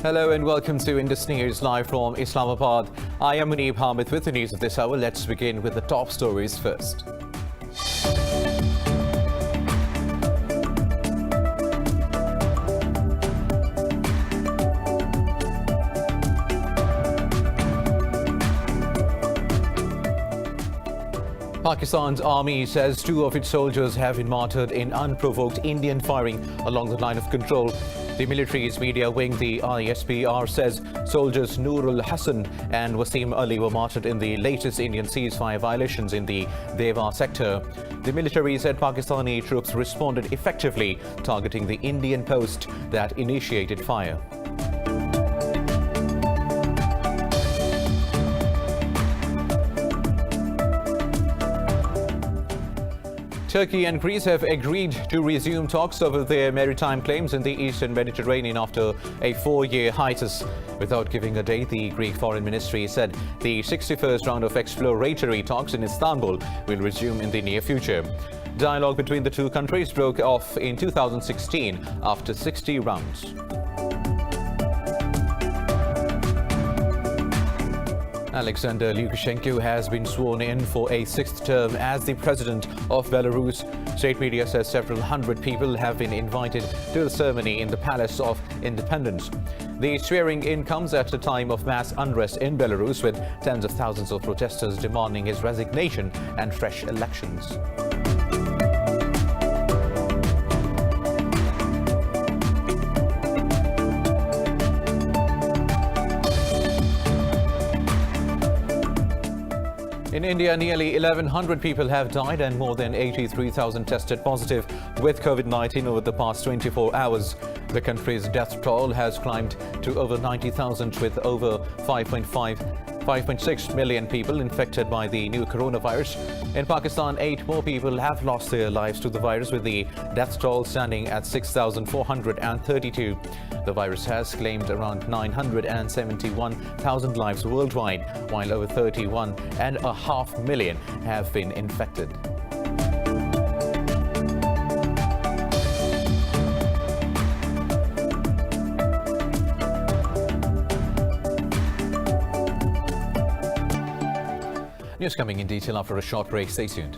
Hello and welcome to Indus News live from Islamabad. I am Munib Hamid with the news of this hour. Let's begin with the top stories first. Pakistan's army says 2 of its soldiers have been martyred in unprovoked Indian firing along the line of control. The military's media wing, the ISPR, says soldiers Noorul Hassan and Wasim Ali were martyred in the latest Indian ceasefire violations in the Deva sector. The military said Pakistani troops responded effectively, targeting the Indian post that initiated fire. Turkey and Greece have agreed to resume talks over their maritime claims in the Eastern Mediterranean after a 4-year hiatus. Without giving a date, the Greek Foreign Ministry said the 61st round of exploratory talks in Istanbul will resume in the near future. Dialogue between the two countries broke off in 2016 after 60 rounds. Alexander Lukashenko has been sworn in for a 6th term as the president of Belarus. State media says several hundred people have been invited to the ceremony in the Palace of Independence. The swearing-in comes at a time of mass unrest in Belarus, with tens of thousands of protesters demanding his resignation and fresh elections. In India, nearly 1,100 people have died and more than 83,000 tested positive with COVID-19 over the past 24 hours. The country's death toll has climbed to over 90,000, with over 5.6 million people infected by the new coronavirus. In Pakistan, 8 more people have lost their lives to the virus, with the death toll standing at 6,432. The virus has claimed around 971,000 lives worldwide, while over 31.5 million have been infected. News coming in detail after a short break. Stay tuned.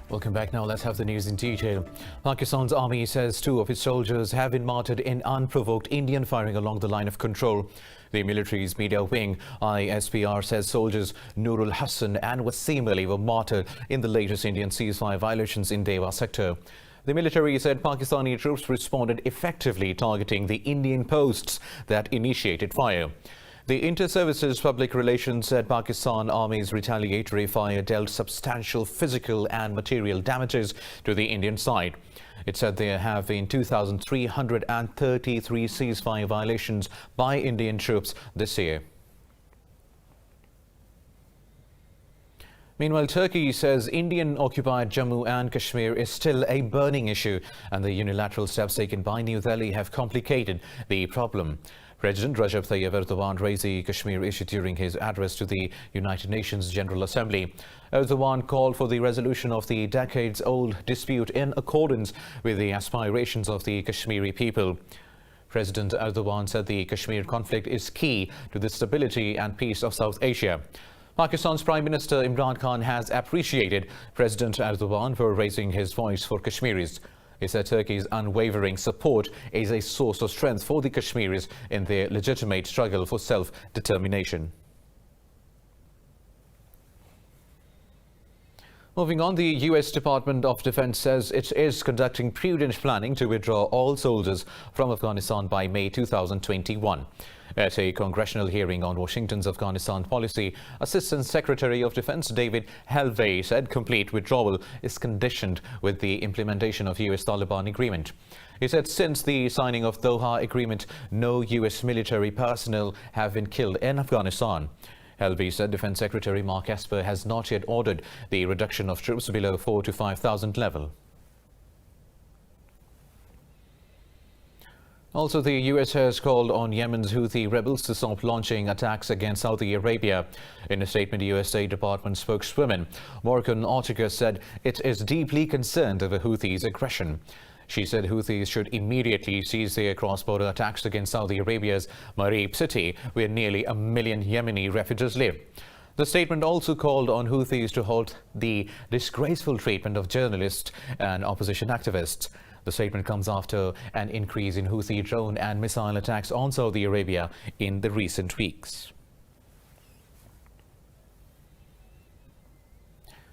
Welcome back. Now let's have the news in detail. Pakistan's army says 2 of its soldiers have been martyred in unprovoked Indian firing along the line of control. The military's media wing, ISPR, says soldiers Noorul Hassan and Wasim Ali were martyred in the latest Indian ceasefire violations in Deva sector. The military said Pakistani troops responded effectively, targeting the Indian posts that initiated fire. The Inter-Services Public Relations said Pakistan Army's retaliatory fire dealt substantial physical and material damages to the Indian side. It said there have been 2,333 ceasefire violations by Indian troops this year. Meanwhile, Turkey says Indian-occupied Jammu and Kashmir is still a burning issue, and the unilateral steps taken by New Delhi have complicated the problem. President Recep Tayyip Erdogan raised the Kashmir issue during his address to the United Nations General Assembly. Erdogan called for the resolution of the decades-old dispute in accordance with the aspirations of the Kashmiri people. President Erdogan said the Kashmir conflict is key to the stability and peace of South Asia. Pakistan's Prime Minister Imran Khan has appreciated President Erdogan for raising his voice for Kashmiris. He said Turkey's unwavering support is a source of strength for the Kashmiris in their legitimate struggle for self-determination. Moving on, the U.S. Department of Defense says it is conducting prudent planning to withdraw all soldiers from Afghanistan by May 2021. At a congressional hearing on Washington's Afghanistan policy, Assistant Secretary of Defense David Helvey said complete withdrawal is conditioned with the implementation of U.S.-Taliban agreement. He said since the signing of Doha agreement, no U.S. military personnel have been killed in Afghanistan. Helvey said Defense Secretary Mark Esper has not yet ordered the reduction of troops below 4,000 to 5,000 level. Also, the U.S. has called on Yemen's Houthi rebels to stop launching attacks against Saudi Arabia. In a statement, the U.S. State Department spokeswoman Morgan Ortega said it is deeply concerned over Houthis' aggression. She said Houthis should immediately cease their cross-border attacks against Saudi Arabia's Marib city, where nearly 1 million Yemeni refugees live. The statement also called on Houthis to halt the disgraceful treatment of journalists and opposition activists. The statement comes after an increase in Houthi drone and missile attacks on Saudi Arabia in the recent weeks.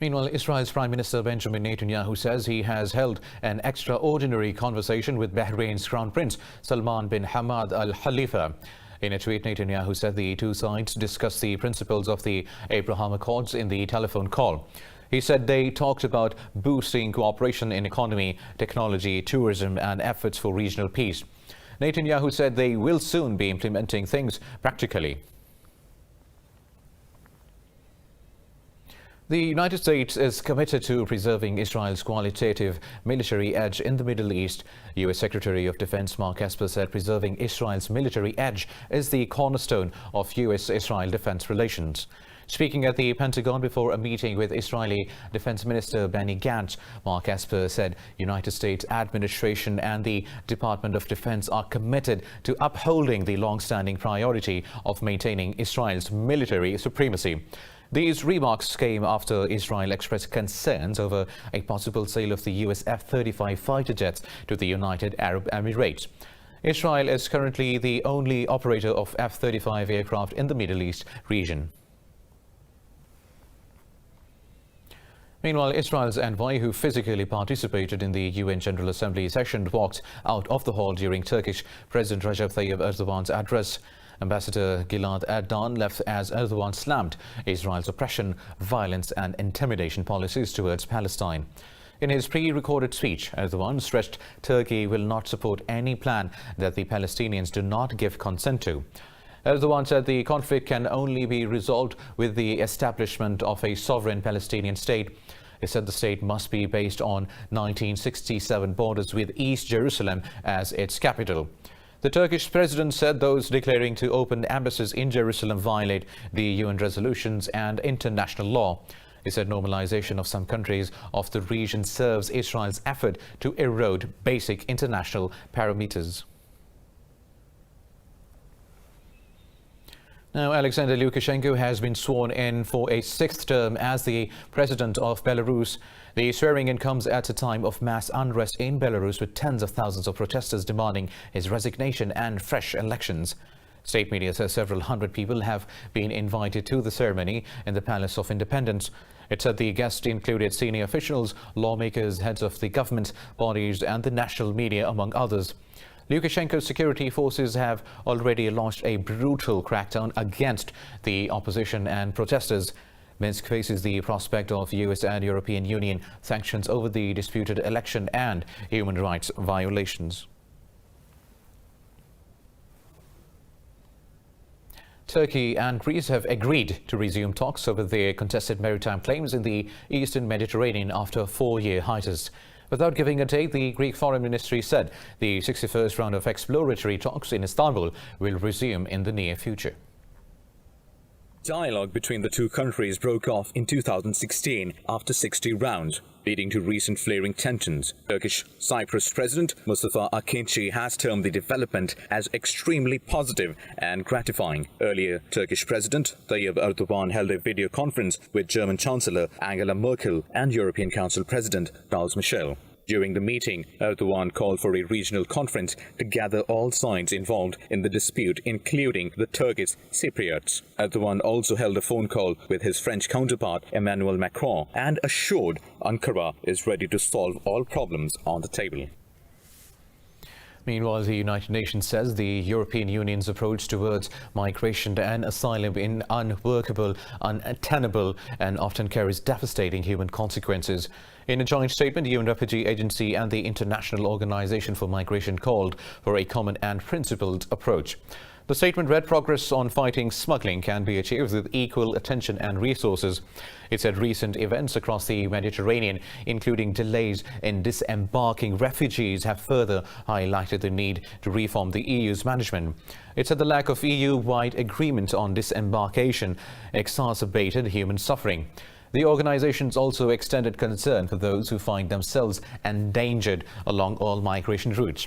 Meanwhile, Israel's Prime Minister Benjamin Netanyahu says he has held an extraordinary conversation with Bahrain's Crown Prince Salman bin Hamad Al Khalifa. In a tweet, Netanyahu said the two sides discussed the principles of the Abraham Accords in the telephone call. He said they talked about boosting cooperation in economy, technology, tourism and efforts for regional peace. Netanyahu said they will soon be implementing things practically. The United States is committed to preserving Israel's qualitative military edge in the Middle East. U.S. Secretary of Defense Mark Esper said preserving Israel's military edge is the cornerstone of U.S.-Israel defense relations. Speaking at the Pentagon before a meeting with Israeli Defense Minister Benny Gantz, Mark Esper said United States administration and the Department of Defense are committed to upholding the long-standing priority of maintaining Israel's military supremacy. These remarks came after Israel expressed concerns over a possible sale of the U.S. F-35 fighter jets to the United Arab Emirates. Israel is currently the only operator of F-35 aircraft in the Middle East region. Meanwhile, Israel's envoy, who physically participated in the UN General Assembly session, walked out of the hall during Turkish President Recep Tayyip Erdogan's address. Ambassador Gilad Erdogan left as Erdogan slammed Israel's oppression, violence and intimidation policies towards Palestine. In his pre-recorded speech, Erdogan stressed Turkey will not support any plan that the Palestinians do not give consent to. Erdogan said the conflict can only be resolved with the establishment of a sovereign Palestinian state. He said the state must be based on 1967 borders with East Jerusalem as its capital. The Turkish president said those declaring to open embassies in Jerusalem violate the UN resolutions and international law. He said normalization of some countries of the region serves Israel's effort to erode basic international parameters. Now, Alexander Lukashenko has been sworn in for a sixth term as the president of Belarus. The swearing-in comes at a time of mass unrest in Belarus, with tens of thousands of protesters demanding his resignation and fresh elections. State media says several hundred people have been invited to the ceremony in the Palace of Independence. It said the guests included senior officials, lawmakers, heads of the government bodies and the national media, among others. Lukashenko's security forces have already launched a brutal crackdown against the opposition and protesters. Minsk faces the prospect of US and European Union sanctions over the disputed election and human rights violations. Turkey and Greece have agreed to resume talks over their contested maritime claims in the eastern Mediterranean after a 4-year hiatus. Without giving a date, the Greek Foreign Ministry said the 61st round of exploratory talks in Istanbul will resume in the near future. Dialogue between the two countries broke off in 2016 after 60 rounds, leading to recent flaring tensions. Turkish Cyprus President Mustafa Akinci has termed the development as extremely positive and gratifying. Earlier, Turkish President Tayyip Erdogan held a video conference with German Chancellor Angela Merkel and European Council President Charles Michel. During the meeting, Erdogan called for a regional conference to gather all sides involved in the dispute, including the Turkish Cypriots. Erdogan also held a phone call with his French counterpart Emmanuel Macron and assured Ankara is ready to solve all problems on the table. Meanwhile, the United Nations says the European Union's approach towards migration and asylum is unworkable, untenable, and often carries devastating human consequences. In a joint statement, the UN Refugee Agency and the International Organization for Migration called for a common and principled approach. The statement read, progress on fighting smuggling can be achieved with equal attention and resources. It said recent events across the Mediterranean, including delays in disembarking refugees, have further highlighted the need to reform the EU's management. It said the lack of EU-wide agreement on disembarkation exacerbated human suffering. The organizations also extended concern for those who find themselves endangered along all migration routes.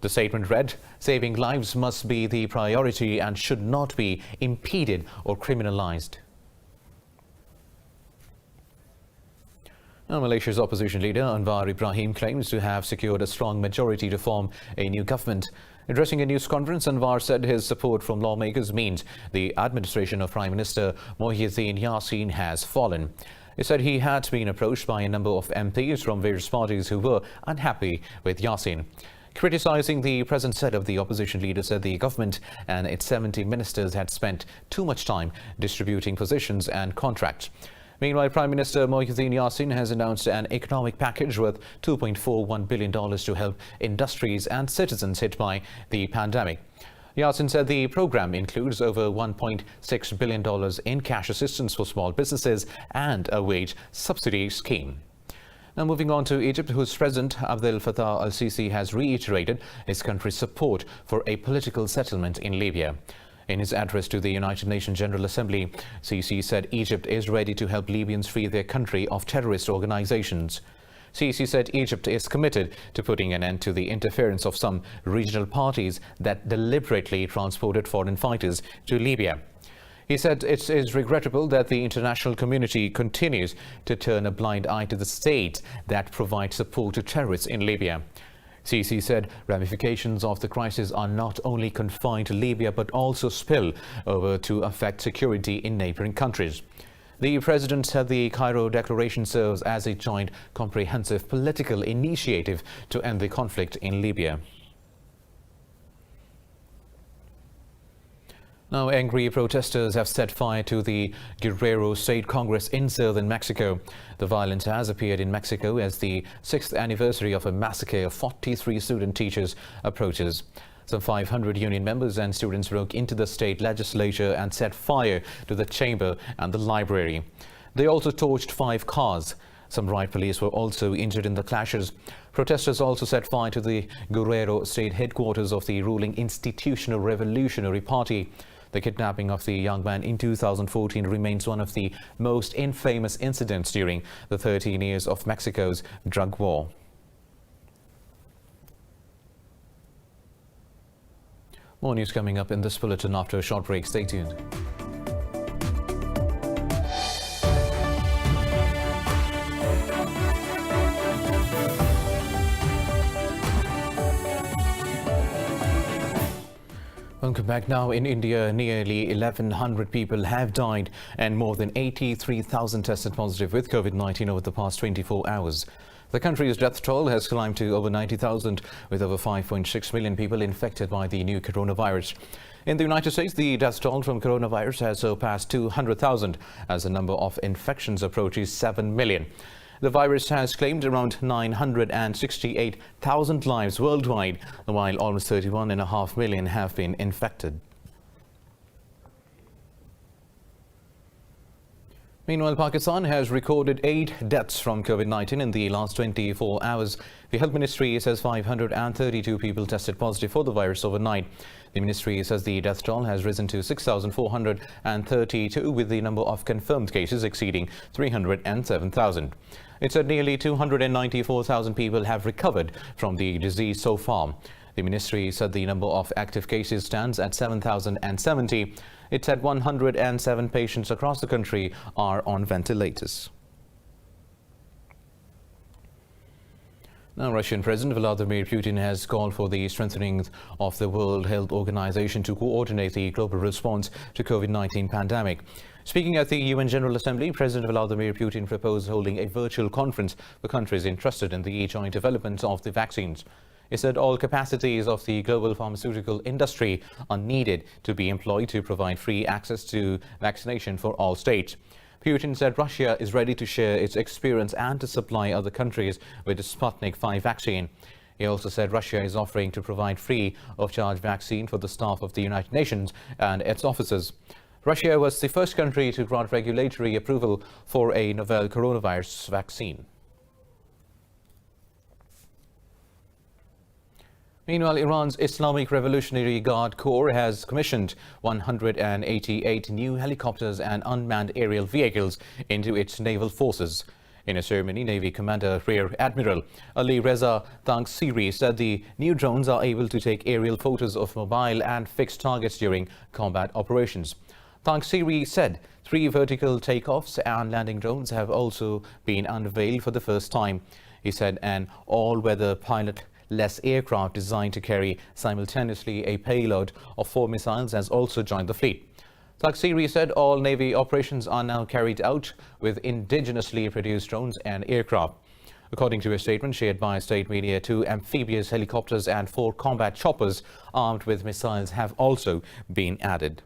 The statement read, saving lives must be the priority and should not be impeded or criminalized. Now, Malaysia's opposition leader Anwar Ibrahim claims to have secured a strong majority to form a new government. Addressing a news conference, Anwar said his support from lawmakers means the administration of Prime Minister Yassin has fallen. He said he had been approached by a number of MPs from various parties who were unhappy with Yassin. Criticizing the present setup, the opposition leader said the government and its 70 ministers had spent too much time distributing positions and contracts. Meanwhile, Prime Minister Yassin has announced an economic package worth $2.41 billion to help industries and citizens hit by the pandemic. Yassin said the program includes over $1.6 billion in cash assistance for small businesses and a wage subsidy scheme. Now, moving on to Egypt, whose President Abdel Fattah al-Sisi has reiterated his country's support for a political settlement in Libya. In his address to the United Nations General Assembly, Sisi said Egypt is ready to help Libyans free their country of terrorist organizations. Sisi said Egypt is committed to putting an end to the interference of some regional parties that deliberately transported foreign fighters to Libya. He said it is regrettable that the international community continues to turn a blind eye to the state that provides support to terrorists in Libya. Sisi said ramifications of the crisis are not only confined to Libya but also spill over to affect security in neighboring countries. The president said the Cairo Declaration serves as a joint comprehensive political initiative to end the conflict in Libya. Now, angry protesters have set fire to the Guerrero State Congress in southern Mexico. The violence has appeared in Mexico as the 6th anniversary of a massacre of 43 student teachers approaches. Some 500 union members and students broke into the state legislature and set fire to the chamber and the library. They also torched 5 cars. Some riot police were also injured in the clashes. Protesters also set fire to the Guerrero state headquarters of the ruling Institutional Revolutionary Party. The kidnapping of the young man in 2014 remains one of the most infamous incidents during the 13 years of Mexico's drug war. More news coming up in this bulletin after a short break. Stay tuned. Welcome back. Now, in India, nearly 1,100 people have died and more than 83,000 tested positive with COVID-19 over the past 24 hours. The country's death toll has climbed to over 90,000, with over 5.6 million people infected by the new coronavirus. In the United States, the death toll from coronavirus has surpassed 200,000 as the number of infections approaches 7 million. The virus has claimed around 968,000 lives worldwide, while almost 31.5 million have been infected. Meanwhile, Pakistan has recorded 8 deaths from COVID-19 in the last 24 hours. The Health Ministry says 532 people tested positive for the virus overnight. The ministry says the death toll has risen to 6,432, with the number of confirmed cases exceeding 307,000. It said nearly 294,000 people have recovered from the disease so far. The ministry said the number of active cases stands at 7,070. It said 107 patients across the country are on ventilators. Now, Russian President Vladimir Putin has called for the strengthening of the World Health Organization to coordinate the global response to COVID-19 pandemic. Speaking at the UN General Assembly, President Vladimir Putin proposed holding a virtual conference for countries interested in the joint development of the vaccines. He said all capacities of the global pharmaceutical industry are needed to be employed to provide free access to vaccination for all states. Putin said Russia is ready to share its experience and to supply other countries with the Sputnik V vaccine. He also said Russia is offering to provide free of charge vaccine for the staff of the United Nations and its officers. Russia was the first country to grant regulatory approval for a novel coronavirus vaccine. Meanwhile, Iran's Islamic Revolutionary Guard Corps has commissioned 188 new helicopters and unmanned aerial vehicles into its naval forces. In a ceremony, Navy Commander Rear Admiral Ali Reza Tangsiri said the new drones are able to take aerial photos of mobile and fixed targets during combat operations. Tangsiri said 3 vertical takeoffs and landing drones have also been unveiled for the first time. He said an all-weather pilot-less aircraft designed to carry simultaneously a payload of 4 missiles has also joined the fleet. Tangsiri said all Navy operations are now carried out with indigenously produced drones and aircraft. According to a statement, she advised state media 2 amphibious helicopters and 4 combat choppers armed with missiles have also been added.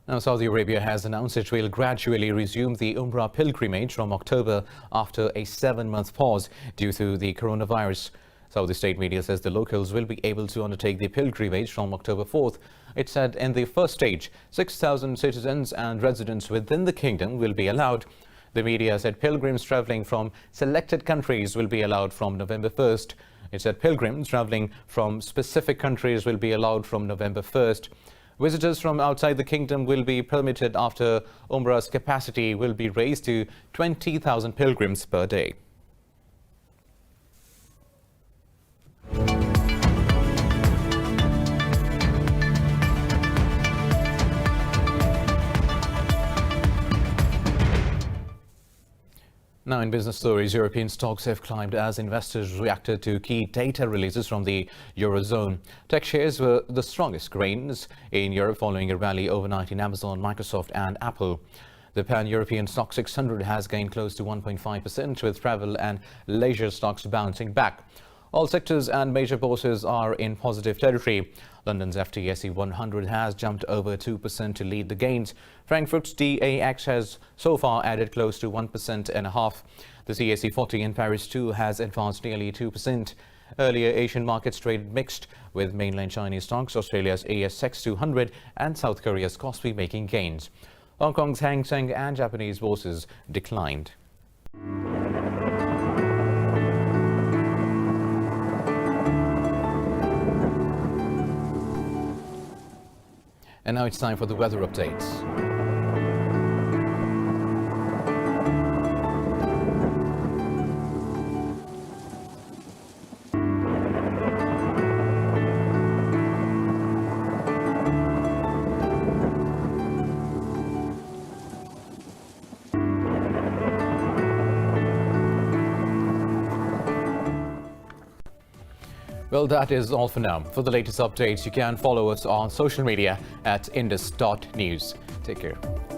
Now, Saudi Arabia has announced it will gradually resume the Umrah pilgrimage from October after a 7-month pause due to the coronavirus. Saudi state media says the locals will be able to undertake the pilgrimage from October 4th. It said in the first stage, 6,000 citizens and residents within the kingdom will be allowed. The media said pilgrims traveling from selected countries will be allowed from November 1st. It said pilgrims traveling from specific countries will be allowed from November 1st. Visitors from outside the kingdom will be permitted after Umrah's capacity will be raised to 20,000 pilgrims per day. Now in business stories, European stocks have climbed as investors reacted to key data releases from the Eurozone. Tech shares were the strongest gains in Europe following a rally overnight in Amazon, Microsoft and Apple. The pan-European stock 600 has gained close to 1.5%, with travel and leisure stocks bouncing back. All sectors and major bourses are in positive territory. London's FTSE 100 has jumped over 2% to lead the gains. Frankfurt's DAX has so far added close to 1.5%. The CAC 40 in Paris too has advanced nearly 2%. Earlier Asian markets traded mixed, with mainland Chinese stocks, Australia's ASX 200 and South Korea's Kospi making gains. Hong Kong's Hang Seng and Japanese bourses declined. And now it's time for the weather updates. Well, that is all for now. For the latest updates, you can follow us on social media at indus.news. Take care.